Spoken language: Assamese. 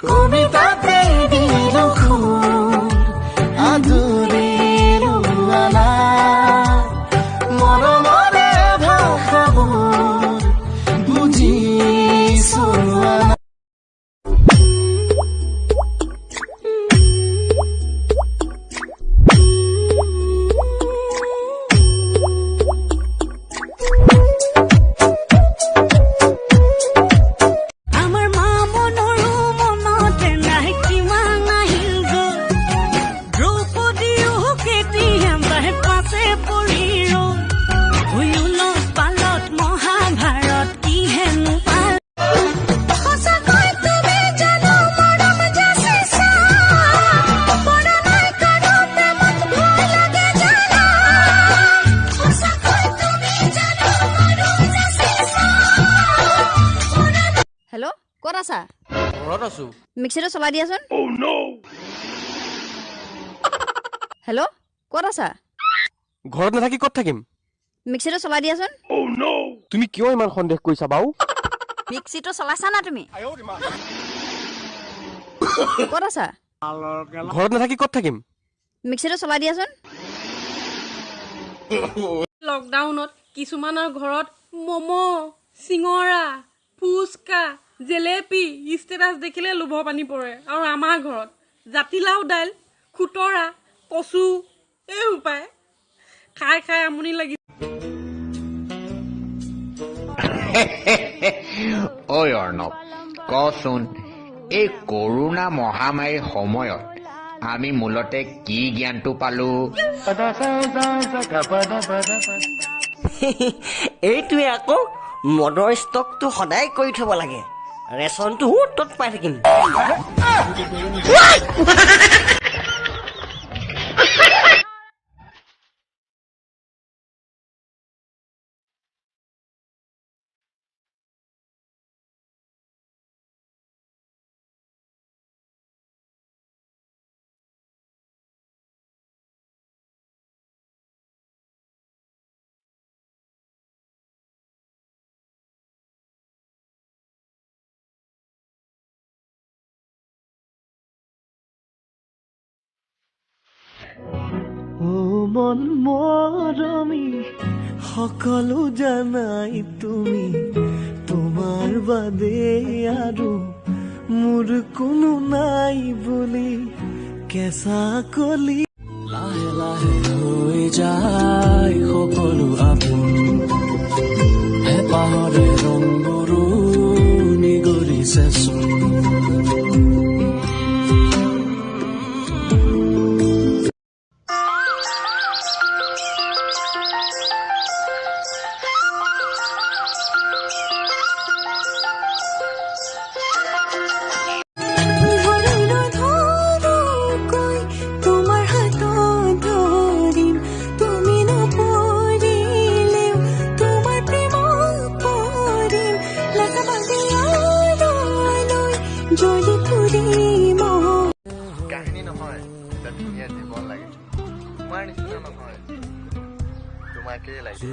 কবিতাতে দিলো সুৰ আদৰিলো আলা মৰমৰে ভাষাবোৰ বুজিছো আলা হেল্ল' ক'ত আছা? ঘৰত আছো। মিক্সিটো চলাই দিয়াচোন। হেল্ল' ক'ত আছা? ঘৰত নাথাকি ক'ত থাকিম? মিক্সিটো চলাই দিয়াচোন। তুমি কিয় ইমান সন্দেহ কৰিছা বাউ? মিক্সিটো চলাইছা না তুমি? ক'ত আছা? ঘৰত নাথাকি ক'ত থাকিম? মিক্সিটো চলাই দিয়াচোন। লকডাউনত কিছুমানৰ ঘৰত ম'ম' চিঙৰা ফুচকা জেলেপি ষ্টেটাছ দেখিলে লোভৰ পানী পৰে আৰু আমাৰ ঘৰত জাতিলাও দাইল খুতৰা কচু এই উপায় খাই খাই আমনি লাগি ঐ অৰ্ণৱ কচোন এই কৰোণা মহামাৰীৰ সময়ত আমি মূলতে কি জ্ঞানটো পালো? এইটোৱে আকৌ মদৰ ষ্টকটো সদায় কৰি থব লাগে ৰেচনটো তত পাই থাকিম ও মন মৰমী সকলো জানাই তুমি তোমাৰ বাদে আৰু মোৰ কোনো নাই বুলি কেঁচা কলি লাহে লাহে হৈ যায় সকলো আপোন হেঁপাহৰে ৰংবোৰো নিগৰিছে চোন কাহিনী নহয় এটা ধুনীয়া জীৱন লাগে তোমাৰ নিচিনা নহয় তোমাকেই লাগে